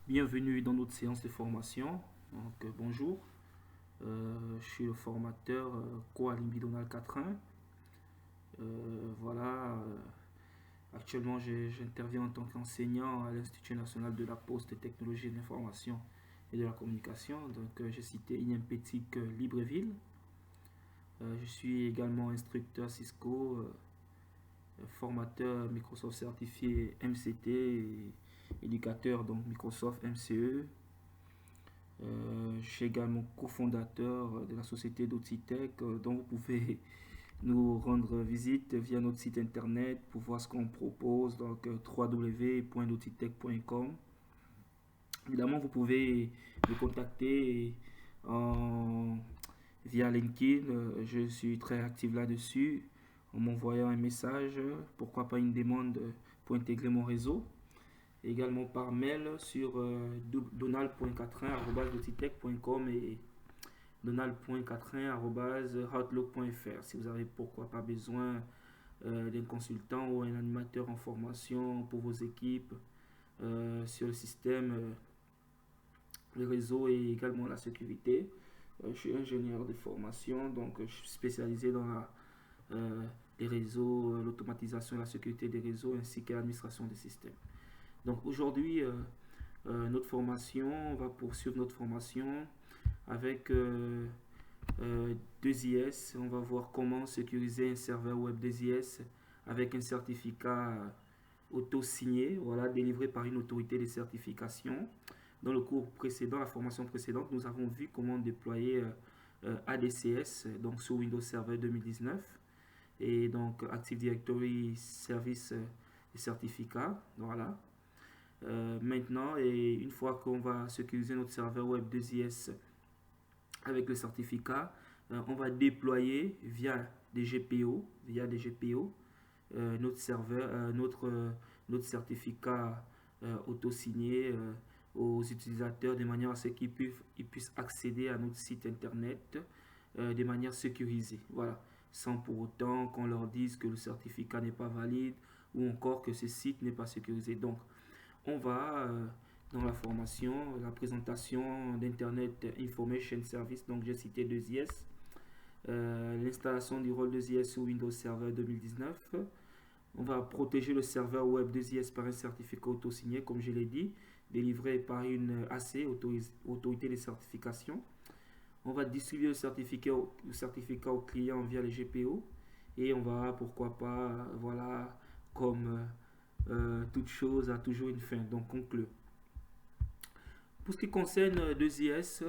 Bienvenue dans notre séance de formation. Bonjour, je suis le formateur Koalimbi Donald 4.1. Voilà, actuellement j'interviens en tant qu'enseignant à l'Institut national de la poste, technologie de l'information et de la communication. J'ai cité INPTIC Libreville. Je suis également instructeur Cisco, formateur Microsoft certifié MCT et éducateur donc Microsoft MCE. Je suis également cofondateur de la société d'Outitech dont vous pouvez nous rendre visite via notre site internet pour voir ce qu'on propose, donc www.outitech.com. Évidemment, vous pouvez me contacter via LinkedIn. Je suis très actif là-dessus en m'envoyant un message, pourquoi pas une demande pour intégrer mon réseau. Également par mail sur donald.4.1@outitech.com et donald.4.1@outlook.fr si vous avez pourquoi pas besoin d'un consultant ou un animateur en formation pour vos équipes sur le système, le réseau et également la sécurité. Je suis ingénieur de formation, donc je suis spécialisé dans les réseaux, l'automatisation et la sécurité des réseaux ainsi que l'administration des systèmes. Donc aujourd'hui, notre formation, on va poursuivre notre formation avec 2IS. On va voir comment sécuriser un serveur web 2IS avec un certificat auto-signé, voilà, délivré par une autorité de certification. Dans le cours précédent, la formation précédente, nous avons vu comment déployer ADCS donc sur Windows Server 2019 et donc Active Directory Service et certificat. Voilà. Maintenant, et une fois qu'on va sécuriser notre serveur web 2IS avec le certificat, on va déployer via des GPO, notre serveur, notre certificat auto-signé aux utilisateurs de manière à ce qu'ils puissent accéder à notre site internet de manière sécurisée. Voilà, sans pour autant qu'on leur dise que le certificat n'est pas valide ou encore que ce site n'est pas sécurisé. Donc, on va dans la formation, la présentation d'Internet Information Service, donc j'ai cité 2IS, l'installation du rôle 2IS sur Windows Server 2019. On va protéger le serveur web 2IS par un certificat auto-signé, comme je l'ai dit, délivré par une AC, autorité de certification. On va distribuer le certificat au client via les GPO et on va, pourquoi pas, voilà, comme toute chose a toujours une fin, donc conclure. Pour ce qui concerne 2IS,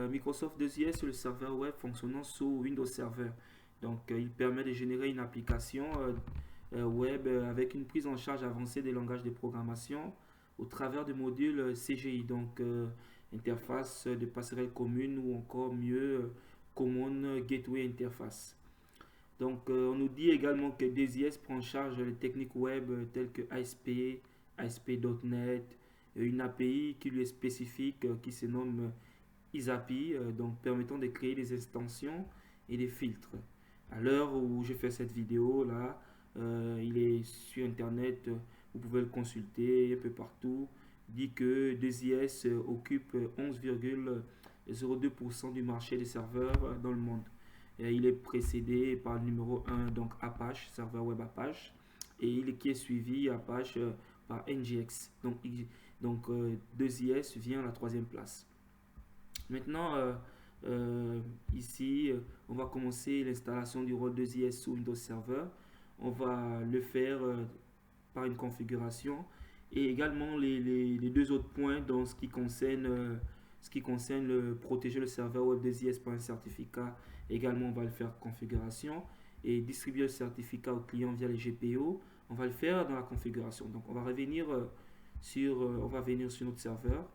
Microsoft 2IS, le serveur web fonctionnant sur Windows Server. Donc, il permet de générer une application web avec une prise en charge avancée des langages de programmation au travers de modules CGI, donc interface de passerelle commune ou encore mieux Common Gateway Interface. Donc, on nous dit également que 2IS prend en charge les techniques web telles que ASP, ASP.NET, une API qui lui est spécifique, qui se nomme ISAPI, donc permettant de créer des extensions et des filtres. À l'heure où je fais cette vidéo, là, il est sur Internet, vous pouvez le consulter un peu partout. Dit que 2IS occupe 11,02% du marché des serveurs dans le monde. Et il est précédé par le numéro 1, donc Apache, serveur web Apache, et qui est suivi Apache par NGX. Donc 2IS vient à la troisième place. Maintenant, ici, on va commencer l'installation du rôle 2IS sous Windows Server. On va le faire par une configuration et également les deux autres points dans ce qui concerne protéger le serveur web 2IS par un certificat. Également, on va le faire configuration et distribuer le certificat au client via les GPO. On va le faire dans la configuration. Donc, on va venir sur notre serveur.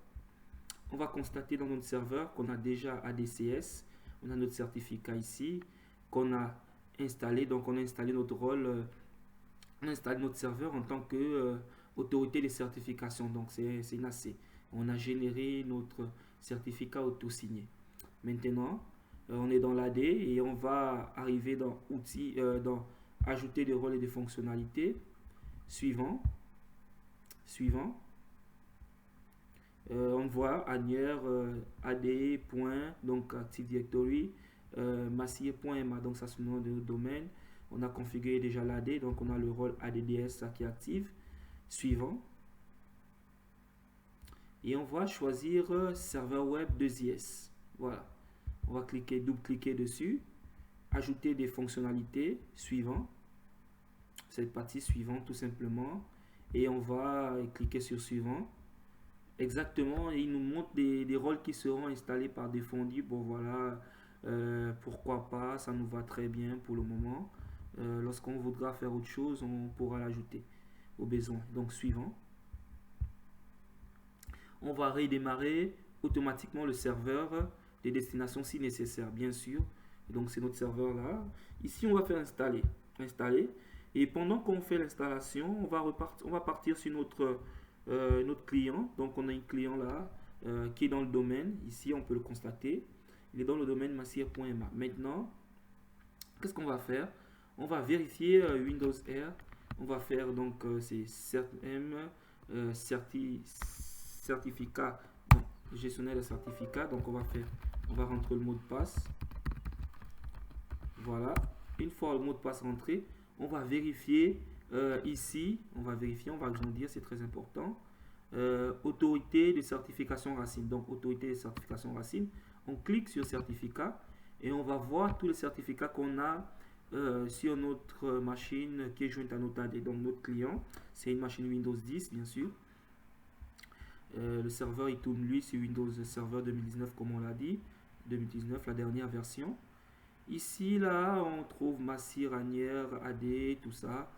On va constater dans notre serveur qu'on a déjà ADCS, on a notre certificat ici, qu'on a installé. Donc on a installé notre rôle, on a installé notre serveur en tant que autorité de certification. Donc c'est une AC. On a généré notre certificat auto-signé. Maintenant, on est dans l'AD et on va arriver dans outils, dans ajouter des rôles et des fonctionnalités. Suivant. On voit annuaire AD. Donc Active Directory massier.ma, donc ça c'est le nom de domaine. On a configuré déjà l'AD, donc on a le rôle ADDS qui est actif. Suivant. Et on va choisir serveur web 2IS. Voilà. On va cliquer, double-cliquer dessus. Ajouter des fonctionnalités. Suivant. Cette partie suivante tout simplement. Et on va cliquer sur suivant. Exactement. Et il nous montre des rôles qui seront installés par défaut. On dit, bon voilà, pourquoi pas, ça nous va très bien pour le moment. Lorsqu'on voudra faire autre chose, on pourra l'ajouter au besoin. Donc suivant. On va redémarrer automatiquement le serveur de destination si nécessaire, bien sûr. Donc c'est notre serveur là. Ici on va faire installer. Et pendant qu'on fait l'installation, on va partir sur notre client. Donc on a un client là qui est dans le domaine. Ici on peut le constater. Il est dans le domaine massier.ma. Maintenant, qu'est-ce qu'on va faire? On va vérifier Windows R. On va faire donc c'est CertM certificat, bon, gestionnaire de certificat. Donc on va rentrer le mot de passe. Voilà. Une fois le mot de passe rentré, on va vérifier ici. On va agrandir, c'est très important. Autorité de certification Racine. Donc autorité de certification Racine. On clique sur certificat et on va voir tous les certificats qu'on a sur notre machine qui est jointe à notre AD. Donc notre client, c'est une machine Windows 10 bien sûr. Le serveur il tourne lui sur Windows Server 2019 comme on l'a dit, 2019 la dernière version. Ici là on trouve Massy, Ranière, AD, tout ça,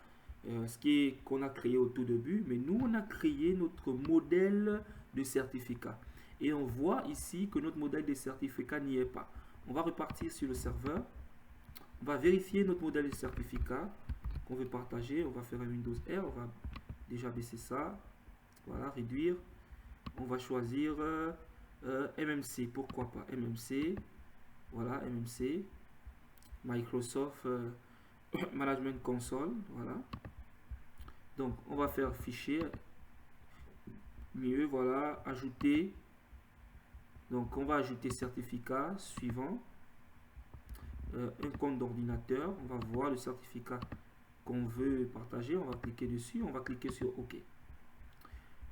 qu'on a créé au tout début, mais nous on a créé notre modèle de certificat et on voit ici que notre modèle de certificat n'y est pas. On va repartir sur le serveur, on va vérifier notre modèle de certificat qu'on veut partager. On va faire un Windows R, on va déjà baisser ça, voilà, réduire. On va choisir MMC, pourquoi pas MMC, voilà, MMC, Microsoft Management Console, voilà. Donc on va faire fichier, mieux, voilà, ajouter. Donc on va ajouter certificat suivant, un compte d'ordinateur. On va voir le certificat qu'on veut partager, on va cliquer dessus, on va cliquer sur OK.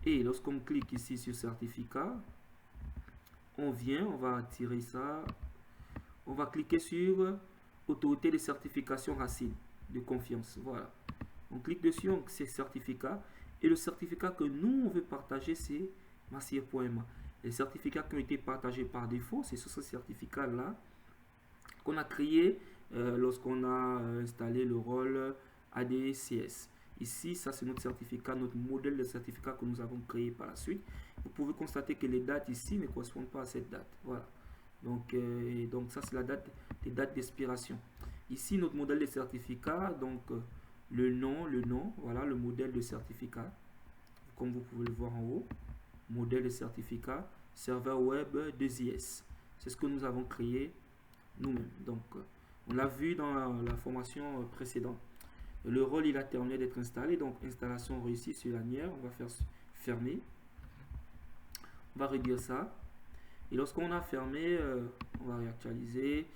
Et lorsqu'on clique ici sur certificat, on va tirer ça, on va cliquer sur autorité de certification Racine de confiance. Voilà, on clique dessus, c'est certificat, et le certificat que nous on veut partager c'est massier.ma. Les certificats qui ont été partagés par défaut, c'est ce certificat là qu'on a créé lorsqu'on a installé le rôle ADCS. Ici, ça c'est notre certificat, notre modèle de certificat que nous avons créé par la suite. Vous pouvez constater que les dates ici ne correspondent pas à cette date. Voilà. Donc ça c'est la date, les dates d'expiration. Ici notre modèle de certificat, donc le nom, voilà le modèle de certificat. Comme vous pouvez le voir en haut, modèle de certificat, serveur web 2IS. C'est ce que nous avons créé nous-mêmes. Donc on l'a vu dans la formation précédente. Le rôle il a terminé d'être installé, donc installation réussie sur l'annuaire. On va faire fermer, on va réduire ça, et lorsqu'on a fermé, on va réactualiser,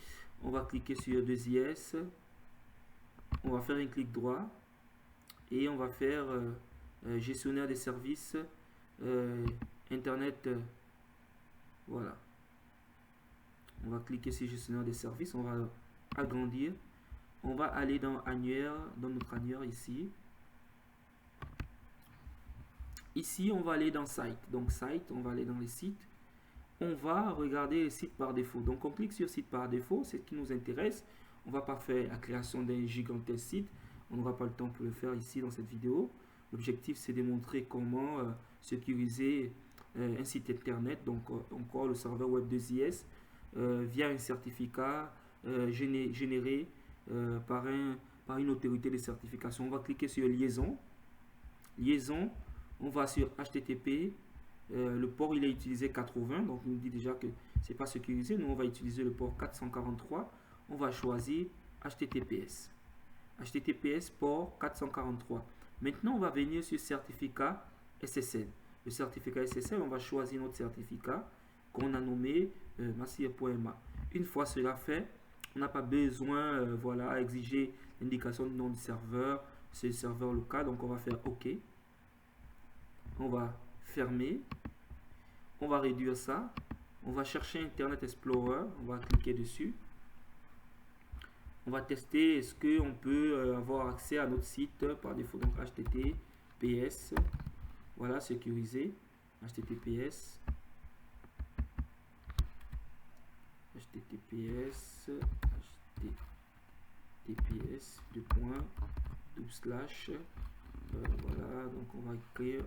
on va cliquer sur 2IS, on va faire un clic droit et on va faire gestionnaire des services internet. Voilà, on va cliquer sur gestionnaire des services, on va agrandir. On va aller dans annuaire, dans notre annuaire ici. Ici, on va aller dans site. Donc site, on va aller dans les sites. On va regarder les sites par défaut. Donc on clique sur site par défaut, c'est ce qui nous intéresse. On ne va pas faire la création d'un gigantesque site. On n'aura pas le temps pour le faire ici dans cette vidéo. L'objectif, c'est de montrer comment sécuriser un site internet. Donc encore le serveur web 2IS via un certificat généré par une autorité de certification. On va cliquer sur liaison. On va sur HTTP. Le port il est utilisé 80, donc on nous dit déjà que c'est pas sécurisé. Nous on va utiliser le port 443. On va choisir HTTPS. HTTPS port 443. Maintenant on va venir sur certificat SSL. le certificat SSL, on va choisir notre certificat qu'on a nommé Massier.ma. Une fois cela fait, on n'a pas besoin voilà, exiger l'indication du nom du serveur, c'est le serveur local, donc on va faire OK. On va fermer, on va réduire ça, on va chercher Internet Explorer, on va cliquer dessus. On va tester est-ce qu'on peut avoir accès à notre site par défaut, donc HTTPS, voilà, sécurisé, HTTPS, voilà, donc on va écrire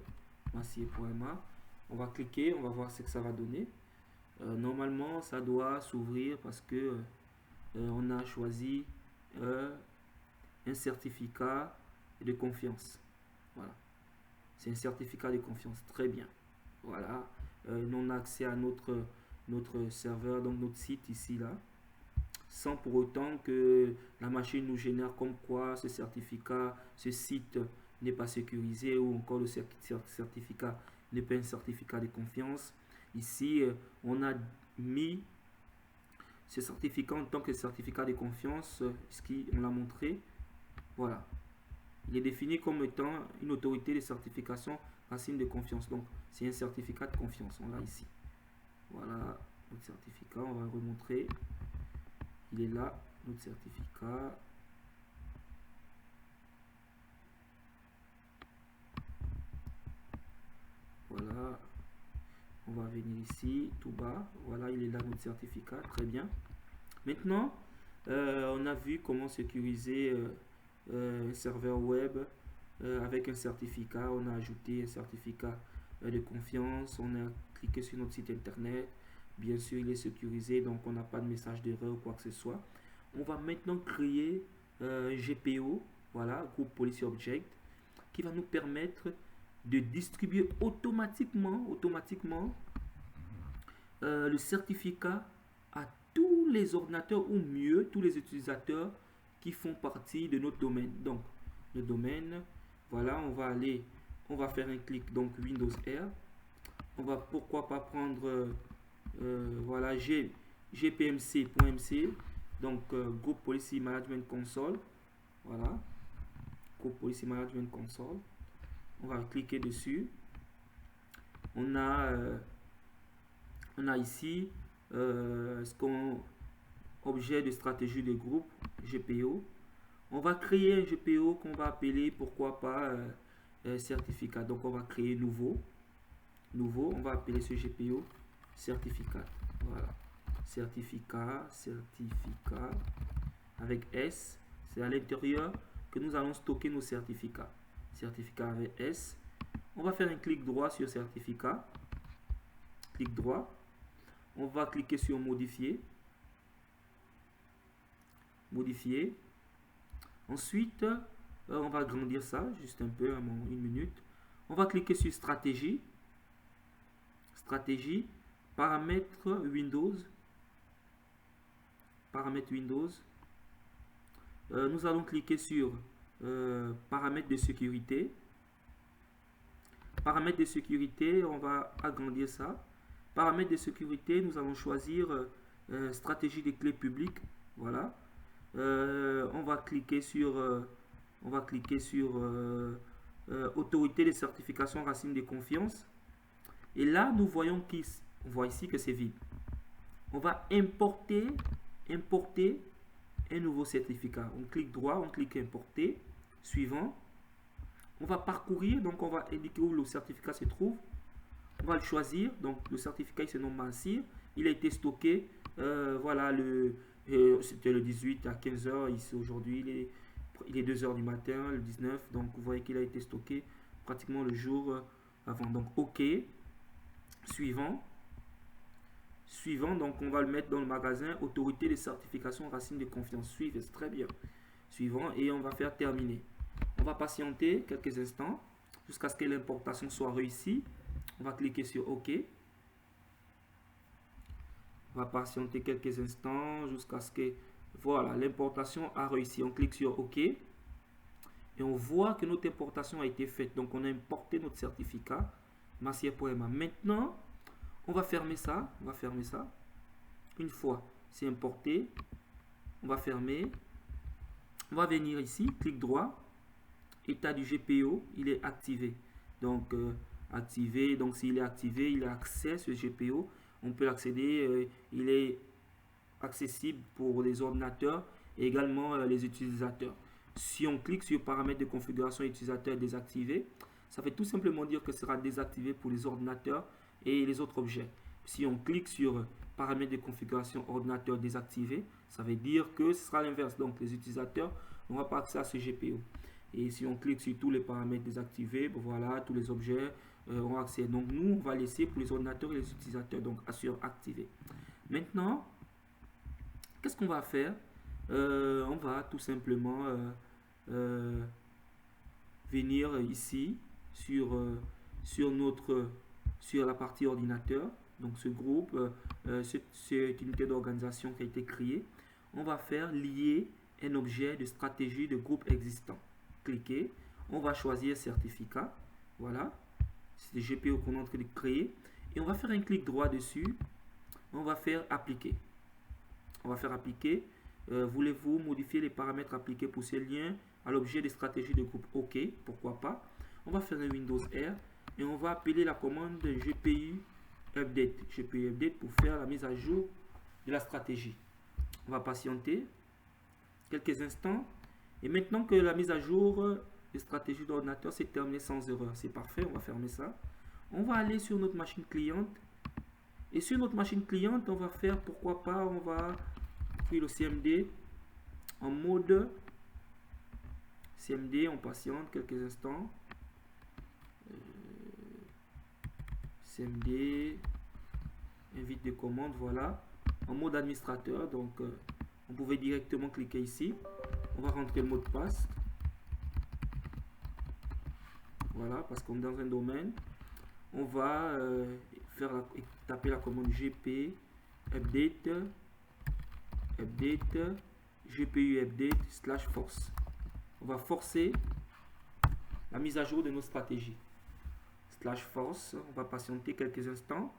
massier.ma, on va cliquer, on va voir ce que ça va donner. Normalement ça doit s'ouvrir parce que on a choisi un certificat de confiance. Voilà, c'est un certificat de confiance, très bien. Voilà, on a accès à notre serveur, donc notre site ici là, sans pour autant que la machine nous génère comme quoi ce certificat, ce site n'est pas sécurisé, ou encore le certificat n'est pas un certificat de confiance. Ici on a mis ce certificat en tant que certificat de confiance, ce qu'on l'a montré. Voilà, il est défini comme étant une autorité de certification racine de confiance, donc c'est un certificat de confiance, on l'a ici. Voilà notre certificat, on va le remontrer, il est là, notre certificat. Voilà, on va venir ici tout bas, voilà, il est là notre certificat, très bien. Maintenant on a vu comment sécuriser un serveur web avec un certificat. On a ajouté un certificat de confiance, on a cliqué sur notre site internet, bien sûr il est sécurisé, donc on n'a pas de message d'erreur ou quoi que ce soit. On va maintenant créer un GPO, voilà, Group Policy Object, qui va nous permettre de distribuer automatiquement le certificat à tous les ordinateurs, ou mieux tous les utilisateurs qui font partie de notre domaine. Donc le domaine, voilà, on va faire un clic, donc Windows R, on va pourquoi pas prendre voilà, gpmc.mc, donc Group Policy Management Console, voilà, Group Policy Management Console, on va cliquer dessus. On a ici ce qu'on objet de stratégie de groupe, GPO. On va créer un GPO qu'on va appeler pourquoi pas certificat. Donc on va créer nouveau, on va appeler ce GPO certificat. Voilà, certificat avec S, c'est à l'intérieur que nous allons stocker nos certificats. Certificat avec S. On va faire un clic droit sur certificat, clic droit, on va cliquer sur modifier, ensuite on va agrandir ça juste un peu, une minute. On va cliquer sur stratégie, paramètres Windows, nous allons cliquer sur paramètres de sécurité. Paramètres de sécurité, on va agrandir ça. Paramètres de sécurité, nous allons choisir stratégie des clés publiques. Voilà. On va cliquer sur autorité de certification racine de confiance. Et là, nous voyons on voit ici que c'est vide. On va importer un nouveau certificat. On clique droit, on clique importer. Suivant. On va parcourir, donc on va indiquer où le certificat se trouve. On va le choisir, donc le certificat il se nomme Massier. Il a été stocké, voilà, c'était le 18 à 15h, ici aujourd'hui il est 2h du matin, le 19, donc vous voyez qu'il a été stocké pratiquement le jour avant. Donc OK, suivant, donc on va le mettre dans le magasin autorité de certification racine de confiance. Suivez, c'est très bien. Suivant, et on va faire terminer. On va patienter quelques instants jusqu'à ce que l'importation soit réussie. On va cliquer sur OK. On va patienter quelques instants jusqu'à ce que, voilà, l'importation a réussi. On clique sur OK. Et on voit que notre importation a été faite. Donc on a importé notre certificat. Massière.ma. Maintenant, on va fermer ça. On va fermer ça. Une fois c'est importé, on va fermer. On va venir ici, clic droit, état du GPO, il est activé. Donc, activé, donc s'il est activé, il a accès ce GPO. On peut l'accéder, il est accessible pour les ordinateurs et également les utilisateurs. Si on clique sur paramètres de configuration utilisateur désactivé, ça veut tout simplement dire que ce sera désactivé pour les ordinateurs et les autres objets. Si on clique sur paramètres de configuration ordinateur désactivé, ça veut dire que ce sera l'inverse. Donc les utilisateurs n'auront pas accès à ce GPO. Et si on clique sur tous les paramètres désactivés, bon, voilà, tous les objets auront accès. Donc nous, on va laisser pour les ordinateurs et les utilisateurs, donc assure activé. Maintenant, qu'est-ce qu'on va faire? On va tout simplement venir ici sur la partie ordinateur. Donc ce groupe, c'est une unité d'organisation qui a été créée. On va faire lier un objet de stratégie de groupe existant. Cliquez, on va choisir certificat. Voilà, c'est le GPO qu'on est en train de créer. Et on va faire un clic droit dessus. On va faire appliquer. On va faire appliquer. Voulez-vous modifier les paramètres appliqués pour ce lien à l'objet de stratégie de groupe? OK, pourquoi pas. On va faire un Windows R et on va appeler la commande GPU Update pour faire la mise à jour de la stratégie. On va patienter quelques instants et maintenant que la mise à jour de stratégie d'ordinateur s'est terminée sans erreur, c'est parfait. On va fermer ça. On va aller sur notre machine cliente et sur notre machine cliente, on va faire, pourquoi pas, on va le CMD en mode CMD. On patiente quelques instants. CMD invite des commandes, voilà, en mode administrateur. Donc on pouvait directement cliquer ici. On va rentrer le mot de passe, voilà, parce qu'on est dans un domaine. On va taper la commande gp update GPU update /force. On va forcer la mise à jour de nos stratégies. /force, on va patienter quelques instants.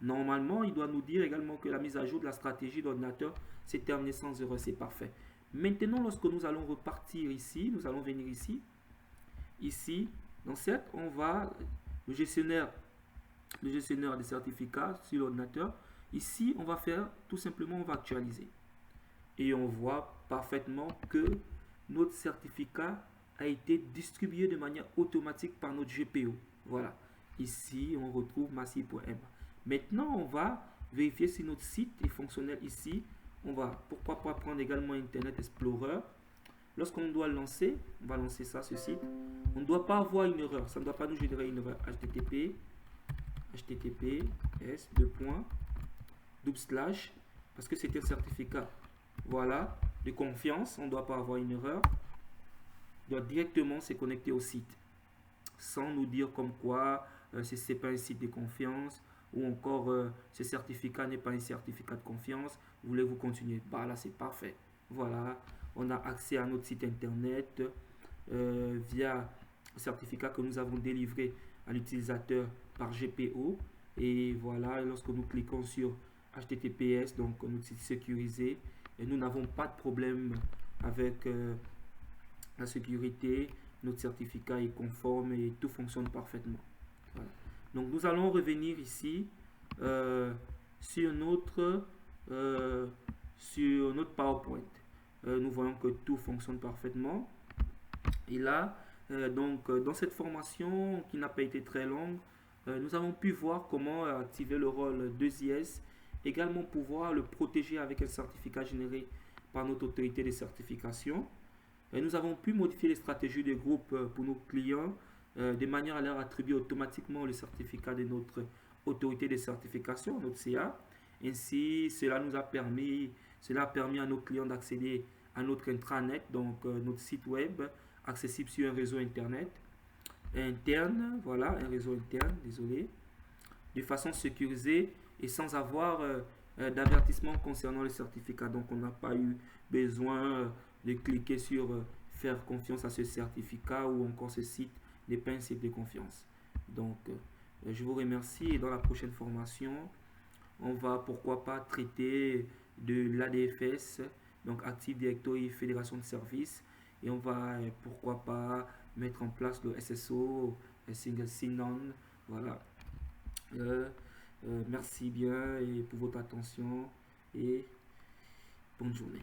Normalement, il doit nous dire également que la mise à jour de la stratégie d'ordinateur s'est terminée sans erreur. C'est parfait. Maintenant, lorsque nous allons repartir ici, nous allons venir ici. Ici, dans cette, on va le gestionnaire des certificats sur l'ordinateur. Ici, on va faire tout simplement, on va actualiser. Et on voit parfaitement que notre certificat a été distribué de manière automatique par notre GPO. Voilà. Ici, on retrouve massive.ma. Maintenant, on va vérifier si notre site est fonctionnel ici. On va, pourquoi pas, prendre également Internet Explorer. Lorsqu'on doit lancer, on va lancer ça, ce site. On ne doit pas avoir une erreur. Ça ne doit pas nous générer une erreur. https parce que c'est un certificat, voilà, de confiance. On ne doit pas avoir une erreur. On doit directement se connecter au site sans nous dire comme quoi ce n'est pas un site de confiance ou encore ce certificat n'est pas un certificat de confiance. Voulez-vous continuer? Bah là, c'est parfait. Voilà, on a accès à notre site internet via le certificat que nous avons délivré à l'utilisateur par GPO. Et voilà, lorsque nous cliquons sur HTTPS, donc notre site sécurisé, et nous n'avons pas de problème avec la sécurité. Notre certificat est conforme et tout fonctionne parfaitement. Voilà. Donc nous allons revenir ici sur notre PowerPoint. Nous voyons que tout fonctionne parfaitement. Et là, dans cette formation qui n'a pas été très longue, nous avons pu voir comment activer le rôle 2IS, également pouvoir le protéger avec un certificat généré par notre autorité de certification. Et nous avons pu modifier les stratégies de groupe pour nos clients de manière à leur attribuer automatiquement le certificat de notre autorité de certification, notre CA. Ainsi, cela a permis à nos clients d'accéder à notre intranet, donc notre site web accessible sur un réseau internet interne, voilà, un réseau interne, désolé, de façon sécurisée et sans avoir d'avertissement concernant le certificat. Donc on n'a pas eu besoin de cliquer sur faire confiance à ce certificat ou encore ce site n'est pas un site de confiance. Donc Je vous remercie et dans la prochaine formation, on va pourquoi pas traiter de l'ADFS, donc Active Directory Fédération de Services, et on va pourquoi pas mettre en place le SSO, Single Sign-On. Voilà. Merci bien et pour votre attention et bonne journée.